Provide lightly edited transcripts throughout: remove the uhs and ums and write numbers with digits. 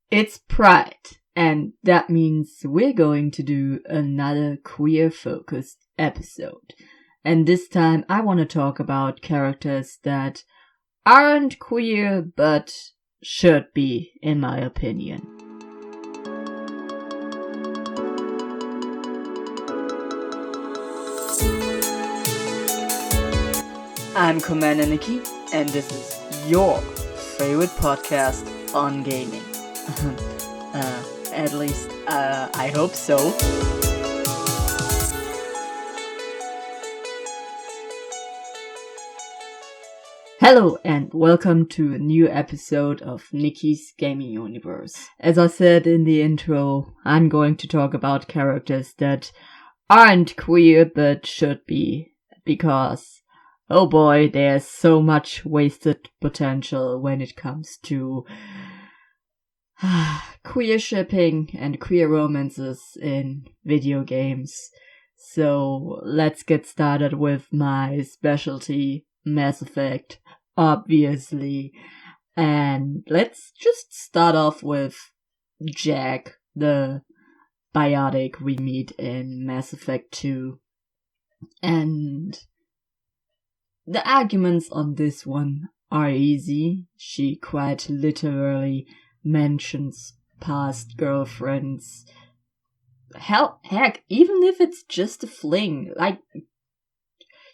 It's Pride, and that means we're going to do another queer-focused episode. And this time I want to talk about characters that aren't queer, but should be, in my opinion. I'm CommanderNici, and this is your favorite podcast on gaming. At least, I hope so. Hello and welcome to a new episode of Nikki's Gaming Universe. As I said in the intro, I'm going to talk about characters that aren't queer but should be, because oh boy, there's so much wasted potential when it comes to queer shipping and queer romances in video games. So let's get started with my specialty, Mass Effect, obviously. And let's just start off with Jack, the biotic we meet in Mass Effect 2. And the arguments on this one are easy. She quite literally mentions past girlfriends. Heck, even if it's just a fling, like,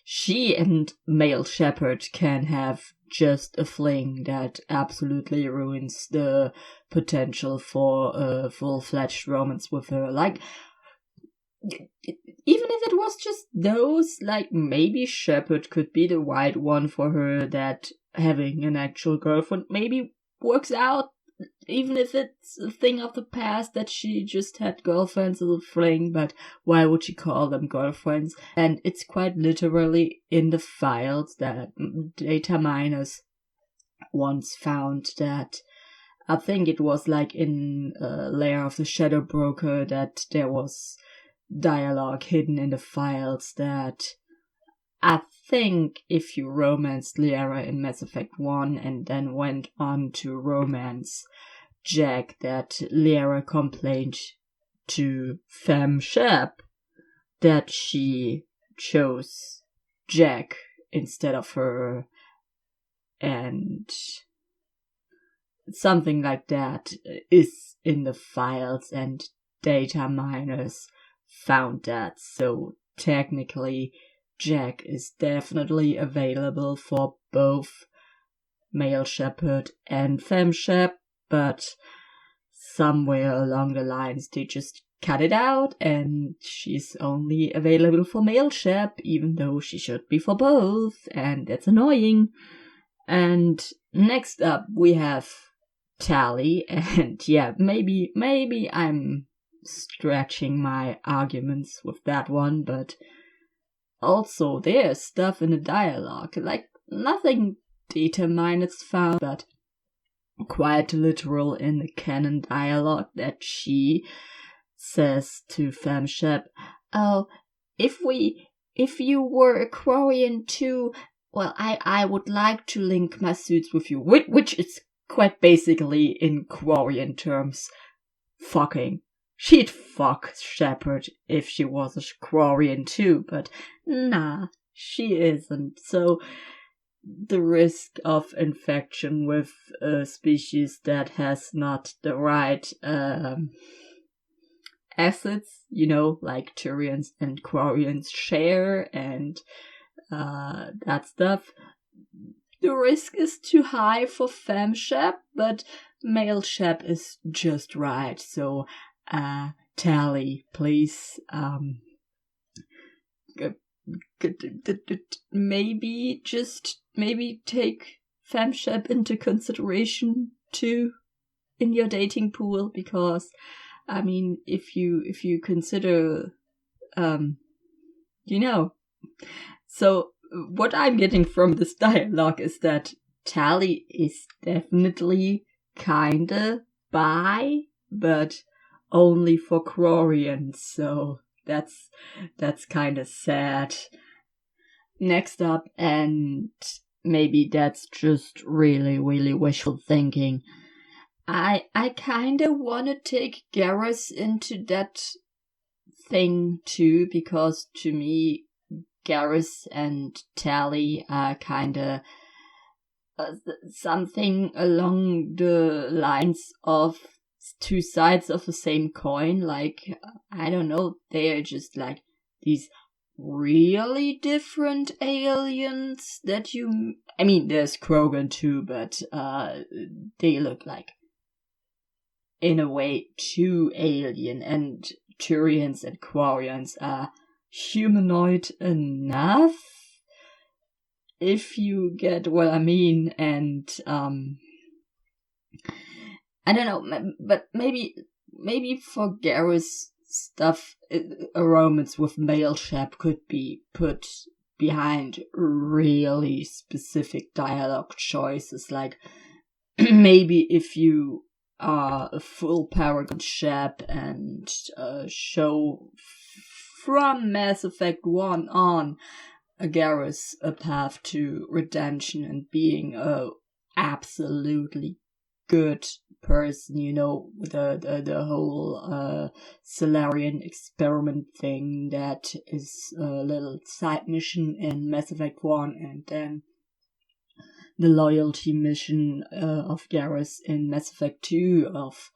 she and male Shepard can have just a fling that absolutely ruins the potential for a full-fledged romance with her. Like, even if it was just those, like, maybe Shepard could be the right one for her, that having an actual girlfriend maybe works out, even if it's a thing of the past that she just had girlfriends as a fling, but why would she call them girlfriends? And it's quite literally in the files that data miners once found that, I think it was like in a layer of the Shadow Broker, that there was dialogue hidden in the files that I think if you romanced Liara in Mass Effect 1 and then went on to romance Jack, that Liara complained to Fem Shep that she chose Jack instead of her, and something like that is in the files, and data miners found that. So technically Jack is definitely available for both male Shepard and Fem Shep, but somewhere along the lines they just cut it out and she's only available for male Shep, even though she should be for both, and that's annoying. And next up we have Tali, and yeah, maybe I'm stretching my arguments with that one, but also there's stuff in the dialogue, like nothing data miners found, but quite literal in the canon dialogue, that she says to Fem Shep, oh, if you were a Quarian too, well, I would like to link my suits with you, which is quite basically, in Quarian terms, fucking. She'd fuck Shepard if she was a Quarian too, but nah, she isn't. So the risk of infection with a species that has not the right assets, like Turians and Quarians share, and that stuff, the risk is too high for Fem Shep, but male Shep is just right. So Tali, please, maybe take Fem Shep into consideration too in your dating pool, because I mean, if you consider, so what I'm getting from this dialogue is that Tali is definitely kinda bi, but only for Quarians, so that's kinda sad. Next up, and maybe that's just really, really wishful thinking, I kind of want to take Garrus into that thing too, because to me, Garrus and Tally are kind of something along the lines of two sides of the same coin. Like, I don't know, they are just like these really different aliens that you... I mean, there's Krogan too, but they look like, in a way, too alien, and Turians and Quarians are humanoid enough, if you get what I mean. And I don't know, but maybe for Garrus stuff, a romance with male Shep could be put behind really specific dialogue choices, like maybe if you are a full Paragon Shep and show from Mass Effect 1 on Garrus a path to redemption and being a absolutely good person, you know, the whole Solarian experiment thing that is a little side mission in Mass Effect 1, and then the loyalty mission of Garrus in Mass Effect 2 of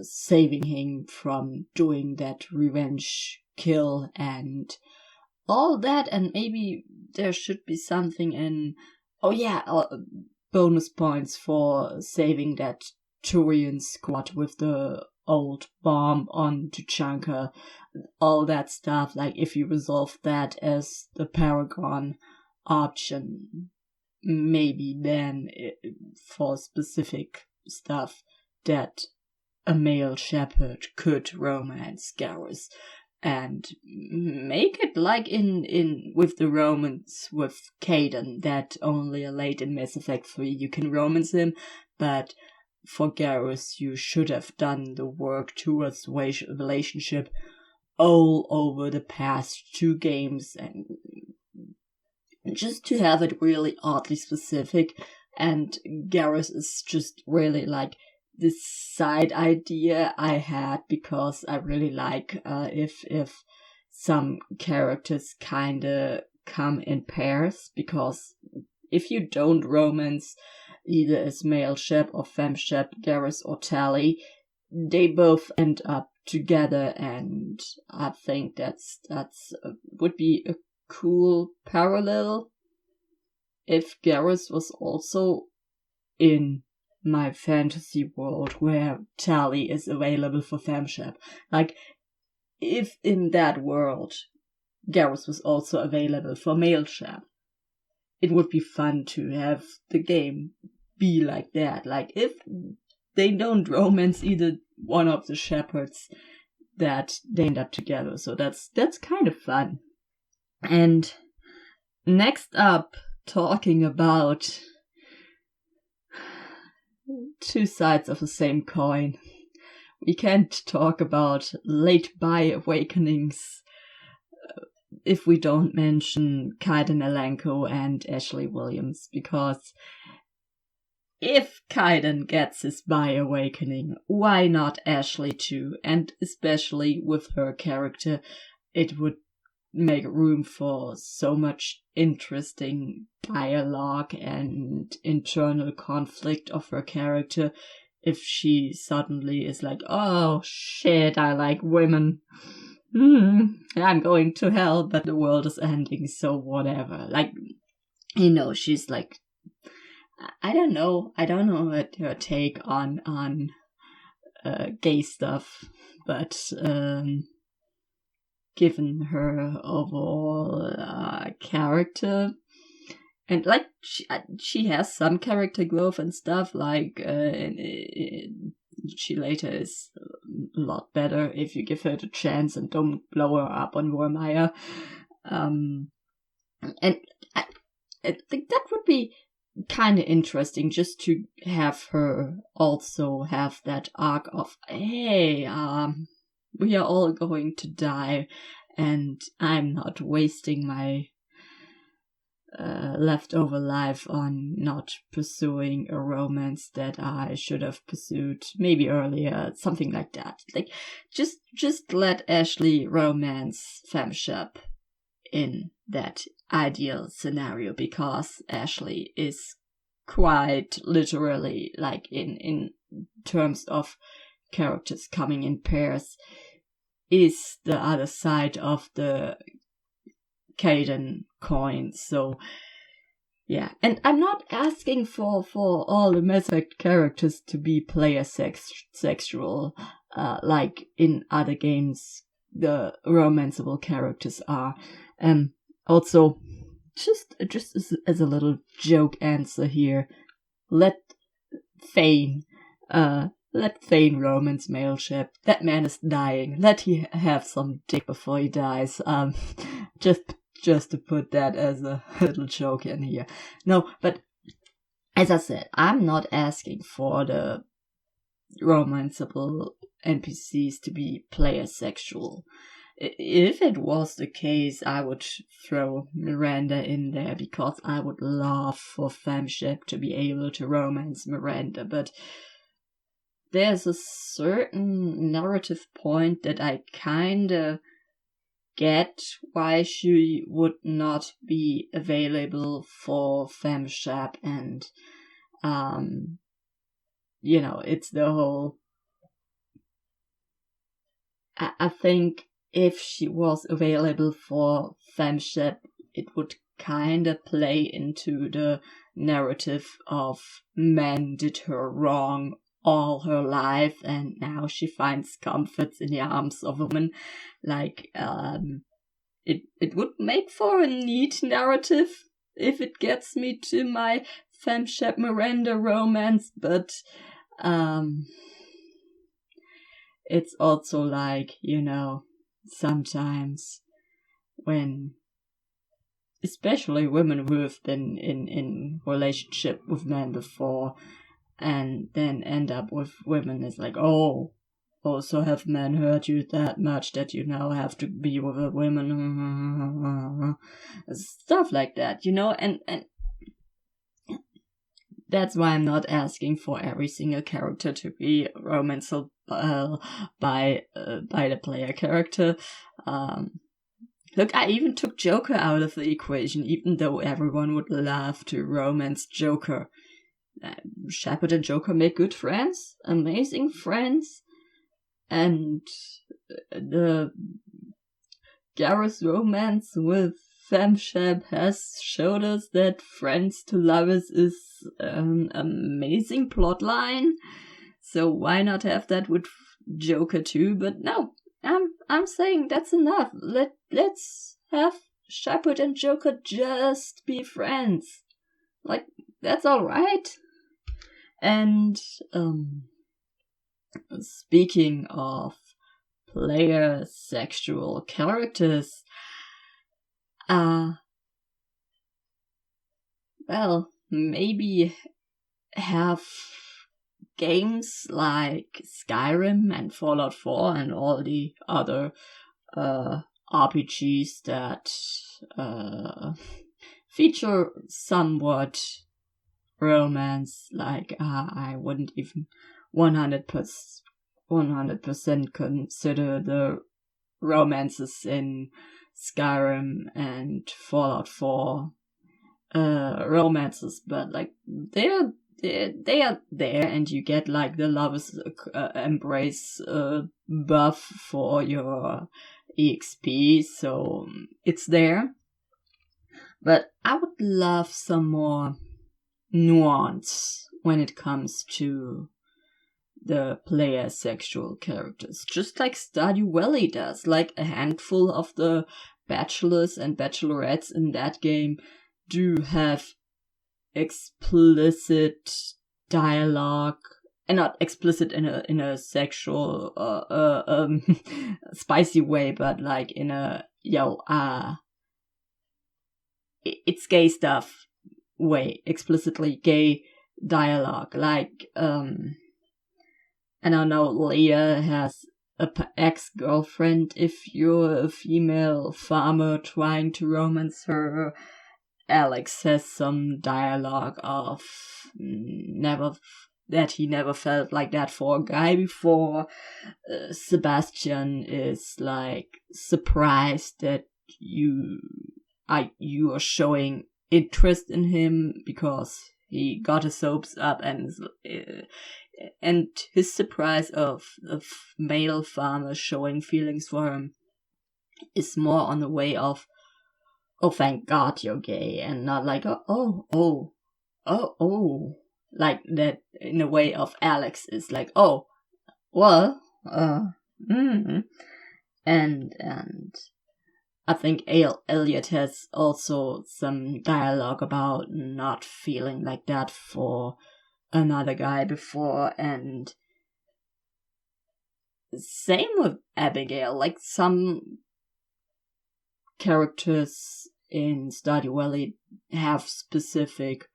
saving him from doing that revenge kill and all that. And maybe there should be something in, bonus points for saving that Turian squad with the old bomb on Tuchanka, all that stuff. Like, if you resolve that as the Paragon option, maybe then for specific stuff that a male shepherd could romance Garrus, and make it like in with the romance with Kaidan, that only late in Mass Effect 3 you can romance him, but for Garrus you should have done the work towards relationship all over the past 2 games, and just to have it really oddly specific. And Garrus is just really like this side idea I had, because I really like if some characters kinda come in pairs, because if you don't romance either as male Shep or femme Shep, Garrus or Tally, they both end up together, and I think that's would be a cool parallel if Garrus was also in my fantasy world where Tally is available for femshep. Like, if in that world Garrus was also available for male shep, it would be fun to have the game be like that. Like, if they don't romance either one of the shepherds, that they end up together. So that's kind of fun. And next up, talking about two sides of the same coin, we can't talk about late bi awakenings if we don't mention Kaidan Alenko and Ashley Williams, because if Kaidan gets his bi awakening, why not Ashley too? And especially with her character, it would make room for so much interesting dialogue and internal conflict of her character if she suddenly is like, oh shit, I like women. I'm going to hell, but the world is ending, so whatever. Like, you know, she's like, I don't know what her take on gay stuff, but given her overall character, and like she has some character growth and stuff, like she later is a lot better if you give her the chance and don't blow her up on Vormire. And I think that would be kind of interesting, just to have her also have that arc of, hey, we are all going to die, and I'm not wasting my leftover life on not pursuing a romance that I should have pursued maybe earlier, something like that. Like, just let Ashley romance Femshep in that ideal scenario, because Ashley is quite literally, like, in terms of characters coming in pairs, is the other side of the Caden coin. So yeah, and I'm not asking for all the Mass Effect characters to be player sexual, like in other games the romanceable characters are. Also, just as a little joke answer here, let Thane romance Mailship. That man is dying. Let he have some dick before he dies. Just to put that as a little joke in here. No, but as I said, I'm not asking for the romanceable NPCs to be player sexual. If it was the case, I would throw Miranda in there, because I would love for Femshep to be able to romance Miranda, but there's a certain narrative point that I kinda get why she would not be available for Femshep, and it's the whole, I think if she was available for Femshep, it would kinda play into the narrative of men did her wrong all her life, and now she finds comfort in the arms of a woman. Like, it would make for a neat narrative if it gets me to my Femshep Miranda romance, but it's also like, sometimes when especially women who have been in relationship with men before and then end up with women, it's like, oh, so have men hurt you that much that you now have to be with a woman? Stuff like that, and that's why I'm not asking for every single character to be romanced by the player character. Look, I even took Joker out of the equation, even though everyone would love to romance Joker. Shepard and Joker make good friends, amazing friends, and the Garrus romance with Femshep has showed us that friends to lovers is an amazing plotline. So why not have that with Joker too? But no, I'm saying that's enough. Let's have Shepard and Joker just be friends. Like, that's alright. And speaking of player sexual characters, well, maybe have games like Skyrim and Fallout 4 and all the other RPGs that feature somewhat romance. Like, I wouldn't even 100% consider the romances in Skyrim and Fallout 4 romances, but like they are there, and you get like the lovers embrace buff for your EXP, so it's there. But I would love some more nuance when it comes to the player sexual characters, just like Stardew Valley does. Like, a handful of the bachelors and bachelorettes in that game do have explicit dialogue, and not explicit in a sexual spicy way, but like in a it's gay stuff way, explicitly gay dialogue. Like, I don't know, Leah has a ex-girlfriend if you're a female farmer trying to romance her, Alex has some dialogue of that he never felt like that for a guy before. Sebastian is like surprised that you are showing interest in him because he got his hopes up, and his surprise of male farmers showing feelings for him is more on the way of, oh, thank God you're gay, and not like, oh, like that in a way of Alex is like, oh, well, and I think Elliot has also some dialogue about not feeling like that for another guy before, and same with Abigail. Like, some characters in Stardew Valley have specific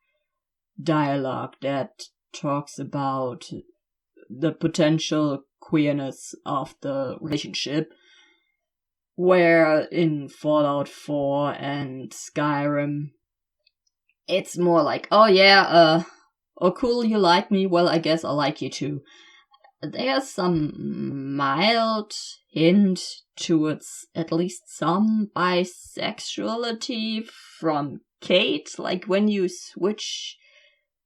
dialogue that talks about the potential queerness of the relationship, where in Fallout 4 and Skyrim it's more like, oh yeah, oh cool, you like me, well I guess I like you too. There's some mild hint towards at least some bisexuality from Kate, like when you switch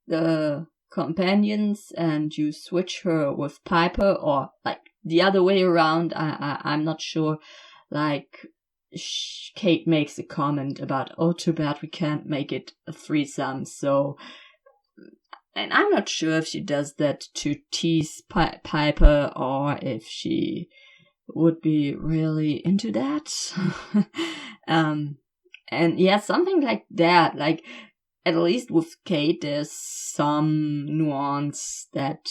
the companions and you switch her with Piper, or like the other way around, I'm not sure. Like, Kate makes a comment about, oh, too bad we can't make it a threesome, so... And I'm not sure if she does that to tease Piper, or if she would be really into that. And yeah, something like that. Like, at least with Kate, there's some nuance that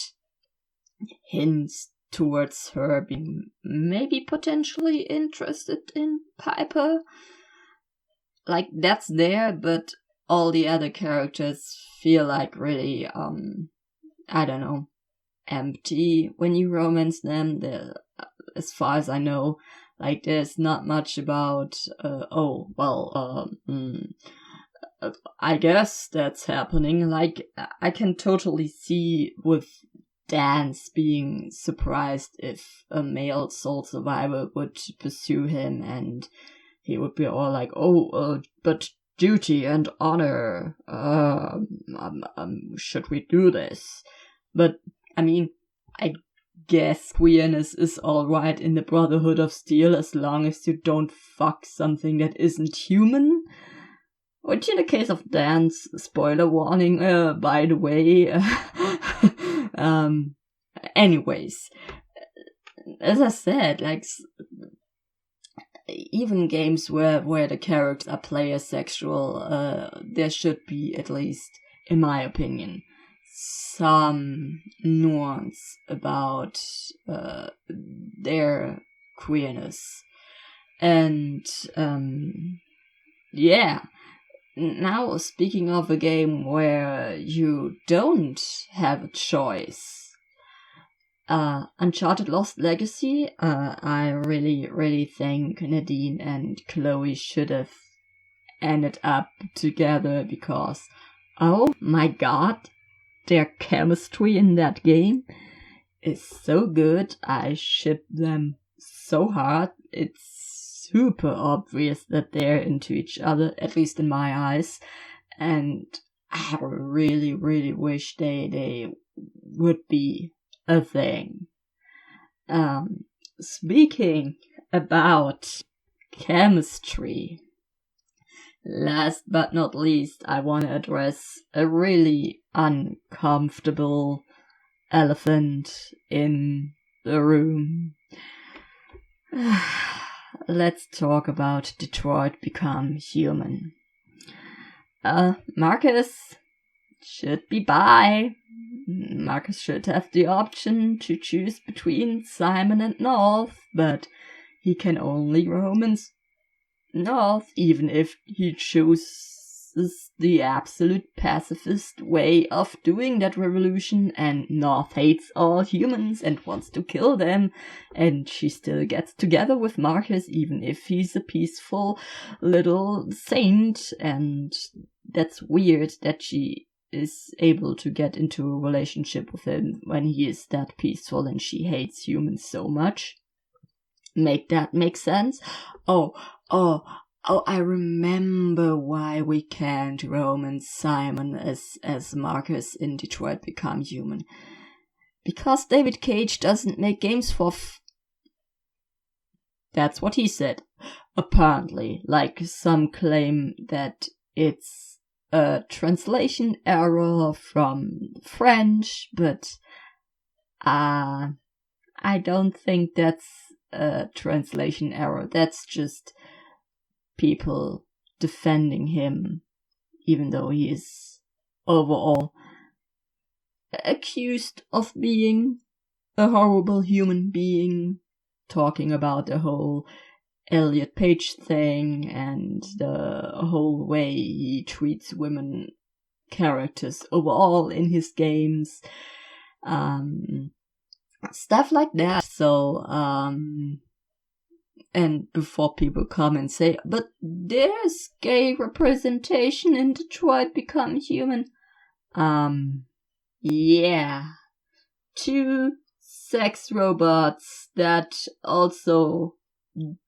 hints towards her being maybe potentially interested in Piper. Like, that's there, but all the other characters feel like really, I don't know, empty when you romance them. As far as I know, like, there's not much about, I guess that's happening. Like, I can totally see with Dance being surprised if a male soul survivor would pursue him, and he would be all like, but duty and honor, should we do this? But, I mean, I guess queerness is alright in the Brotherhood of Steel as long as you don't fuck something that isn't human. Which in the case of Dance, spoiler warning, by the way. Anyways, as I said, like, even games where the characters are player sexual, there should be, at least in my opinion, some nuance about their queerness. And yeah, now speaking of a game where you don't have a choice, Uncharted Lost Legacy, I really think Nadine and Chloe should have ended up together, because, oh my god, their chemistry in that game is so good. I ship them so hard. It's super obvious that they're into each other, at least in my eyes, and I really wish they would be a thing. Speaking about chemistry, last but not least, I want to address a really uncomfortable elephant in the room. Let's talk about Detroit Become Human. Marcus should be bi. Marcus should have the option to choose between Simon and North, but he can only romance North, even if he chooses the absolute pacifist way of doing that revolution, and North hates all humans and wants to kill them, and she still gets together with Marcus even if he's a peaceful little saint, and that's weird that she is able to get into a relationship with him when he is that peaceful and she hates humans so much. Make that make sense? Oh, I remember why we can't romance Simon as Marcus in Detroit Become Human. Because David Cage doesn't make games for That's what he said. Apparently, like some claim that it's a translation error from French, but I don't think that's a translation error. That's just people defending him, even though he is overall accused of being a horrible human being, talking about the whole Elliot Page thing and the whole way he treats women characters overall in his games, stuff like that. So, and before people come and say, but there's gay representation in Detroit Become Human. Yeah. 2 sex robots that also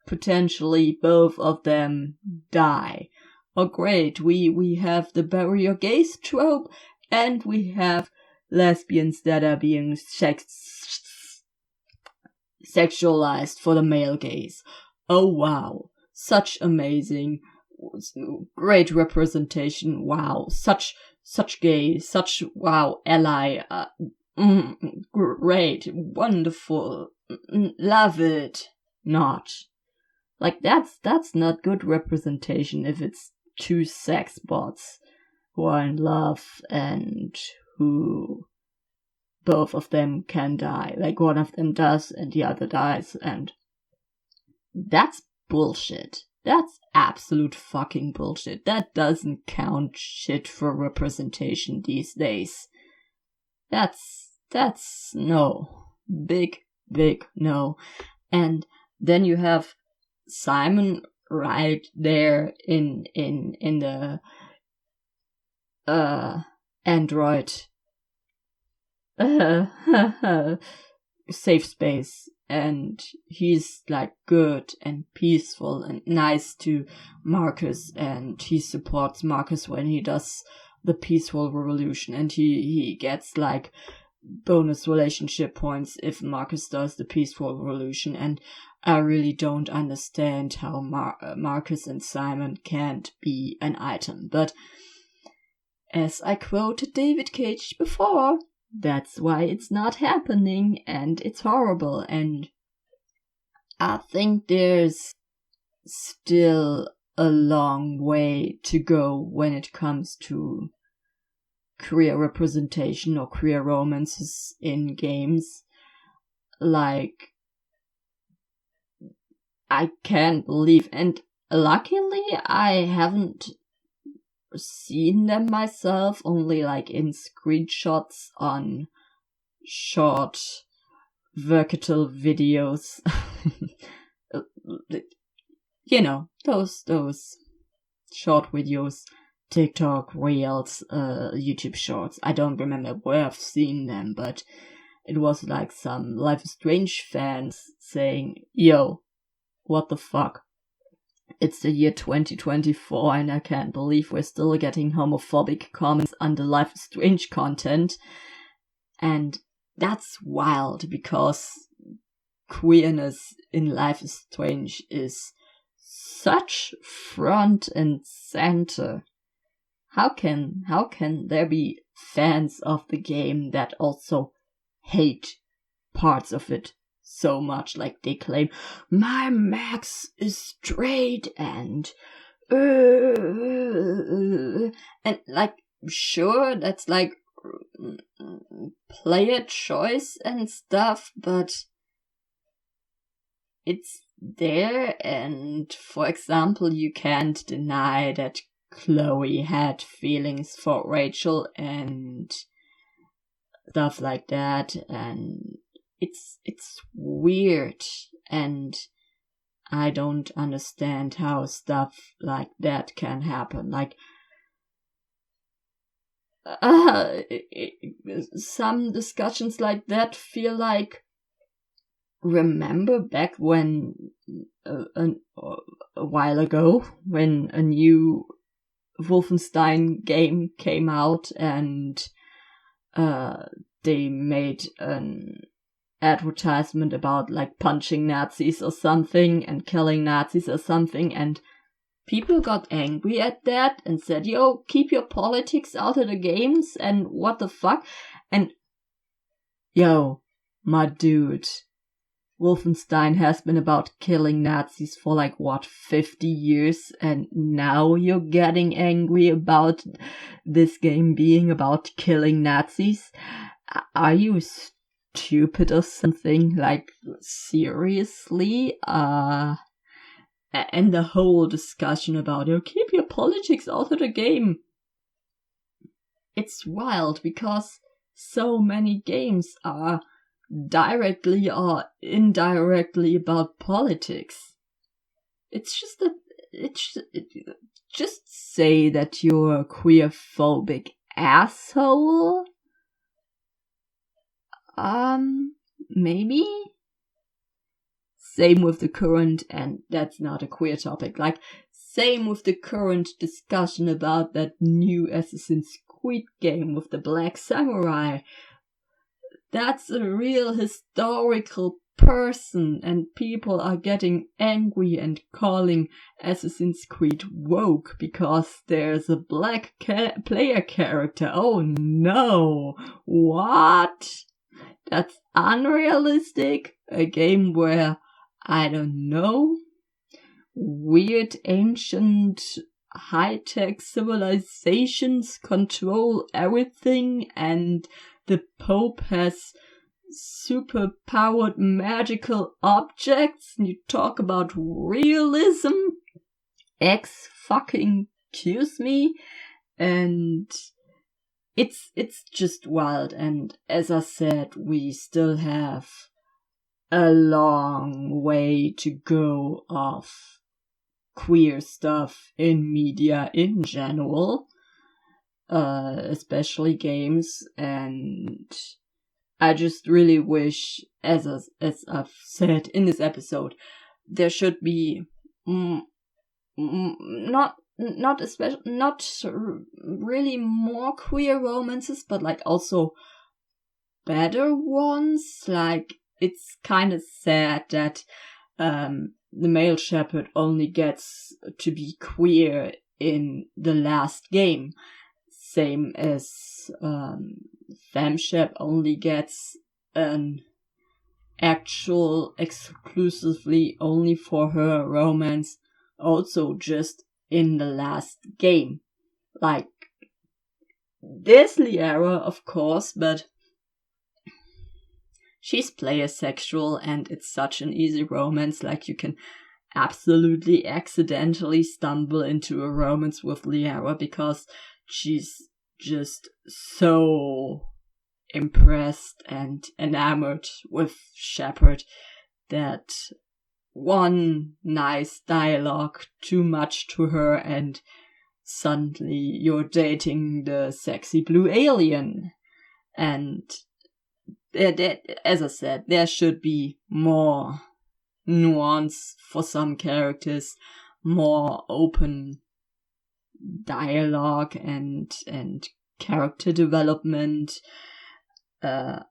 potentially both of them die. Oh great, we have the bury your gays trope, and we have lesbians that are being sexualized for the male gaze. Oh wow, such amazing, great representation. Wow, such gay, such wow ally. Great, wonderful, love it. Not like that's not good representation if it's 2 sex bots who are in love and who both of them can die. Like one of them does and the other dies, and that's bullshit. That's absolute fucking bullshit. That doesn't count shit for representation these days. That's no. Big no. And then you have Simon right there in the Android safe space, and he's like good and peaceful and nice to Marcus, and he supports Marcus when he does the peaceful revolution, and he gets like bonus relationship points if Marcus does the peaceful revolution. And I really don't understand how Marcus and Simon can't be an item, but as I quoted David Cage before, that's why it's not happening, and it's horrible. And I think there's still a long way to go when it comes to queer representation or queer romances in games. Like, I can't believe, and luckily I haven't seen them myself, only like in screenshots on short vertical videos. You know, those short videos, TikTok, Reels, YouTube Shorts. I don't remember where I've seen them, but it was like some Life is Strange fans saying, yo, what the fuck? It's the year 2024 and I can't believe we're still getting homophobic comments under Life is Strange content. And that's wild, because queerness in Life is Strange is such front and center. How can there be fans of the game that also hate parts of it so much? Like they claim, my Max is straight and like, sure, that's like player choice and stuff, but it's there. And for example, you can't deny that Chloe had feelings for Rachel and stuff like that, and it's weird, and I don't understand how stuff like that can happen. Like, some discussions like that feel like, remember back when a while ago when a new Wolfenstein game came out and they made an advertisement about like punching Nazis or something and killing Nazis or something, and people got angry at that and said, yo, keep your politics out of the games and what the fuck. And yo, my dude, Wolfenstein has been about killing Nazis for like, what, 50 years? And now you're getting angry about this game being about killing Nazis? Are you stupid or something? Like, seriously? And the whole discussion about, keep your politics out of the game. It's wild because so many games are directly or indirectly about politics. Just say that you're a queerphobic asshole. Maybe? Same with the current, and that's not a queer topic, like, same with the current discussion about that new Assassin's Creed game with the Black Samurai. That's a real historical person, and people are getting angry and calling Assassin's Creed woke because there's a black player character. Oh no! What? That's unrealistic? A game where, I don't know, weird ancient high-tech civilizations control everything and the Pope has super-powered magical objects, and you talk about realism? Excuse me? And it's just wild, and as I said, we still have a long way to go of queer stuff in media in general. Especially games, and I just really wish, as I've said in this episode, there should be not really more queer romances, but like also better ones. Like, it's kind of sad that the male shepherd only gets to be queer in the last game. Same as FemShep only gets an actual exclusively only for her romance also just in the last game. Like, there's Liara, of course, but she's player sexual and it's such an easy romance. Like, you can absolutely accidentally stumble into a romance with Liara because she's just so impressed and enamored with Shepard that one nice dialogue too much to her and suddenly you're dating the sexy blue alien. And as I said, there should be more nuance for some characters, more open dialogue and character development. And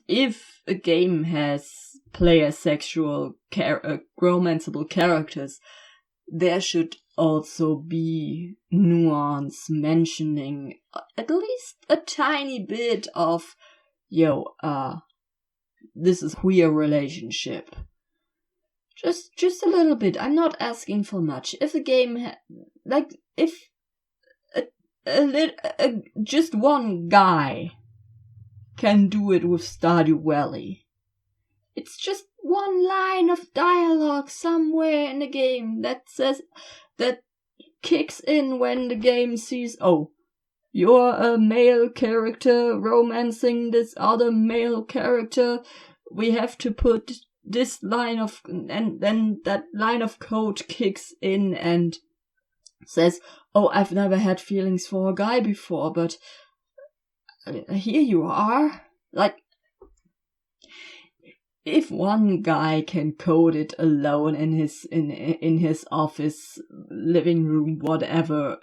if a game has player sexual romanceable characters, there should also be nuance mentioning at least a tiny bit of, this is a queer relationship. Just a little bit. I'm not asking for much. If a game, if just one guy can do it with Stardew Valley, it's just one line of dialogue somewhere in the game that kicks in when the game sees, oh, you're a male character romancing this other male character. We have to put this line of, and then that line of code kicks in and says, oh, I've never had feelings for a guy before, but here you are. Like, if one guy can code it alone in his office, living room, whatever,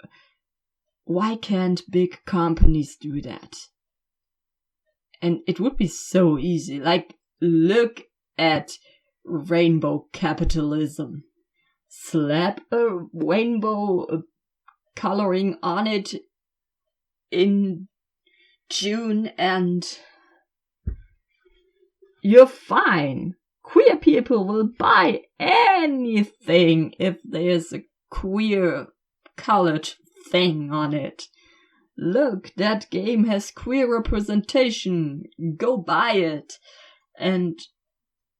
why can't big companies do that? And it would be so easy. Like, look at rainbow capitalism. Slap a rainbow coloring on it in June and you're fine. Queer people will buy anything if there's a queer colored thing on it. Look, that game has queer representation. Go buy it. And,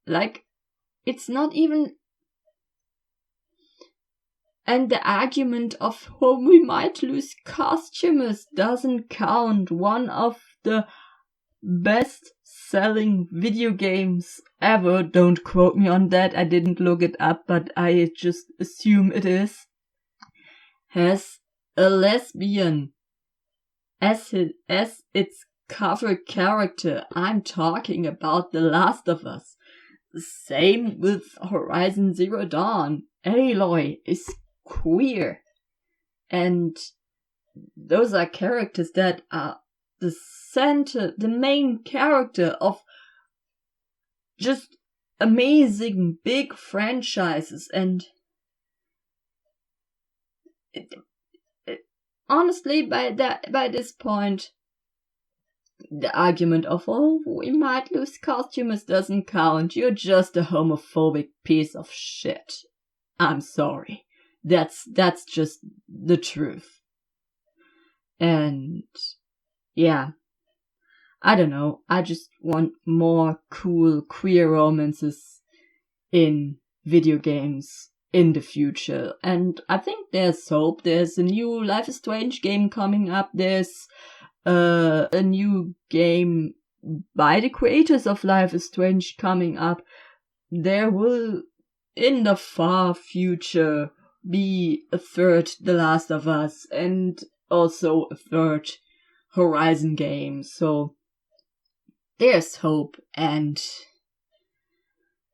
like, it's not even... And the argument of, oh, we might lose customers doesn't count. One of the best-selling video games ever, don't quote me on that, I didn't look it up, but I just assume it is, has a lesbian as its cover character. I'm talking about The Last of Us. Same with Horizon Zero Dawn. Aloy is queer. And those are characters that are the center, the main character of just amazing big franchises. And honestly, by this point, the argument of, oh, we might lose customers doesn't count. You're just a homophobic piece of shit. I'm sorry. That's just the truth. And yeah, I don't know. I just want more cool queer romances in video games in the future. And I think there's hope. There's a new Life is Strange game coming up. There's a new game by the creators of Life is Strange coming up. There will, in the far future, be a third The Last of Us and also a third Horizon game. So there's hope, and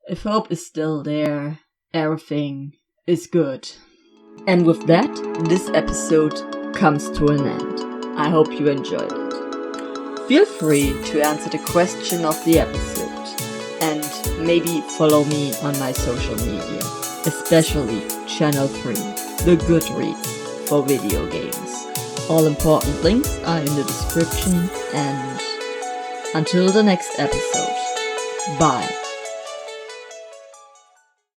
if hope is still there, everything is good. And with that, this episode comes to an end. I hope you enjoyed it. Feel free to answer the question of the episode, and maybe follow me on my social media, especially Channel 3, the Goodreads for video games. All important links are in the description, and until the next episode, bye.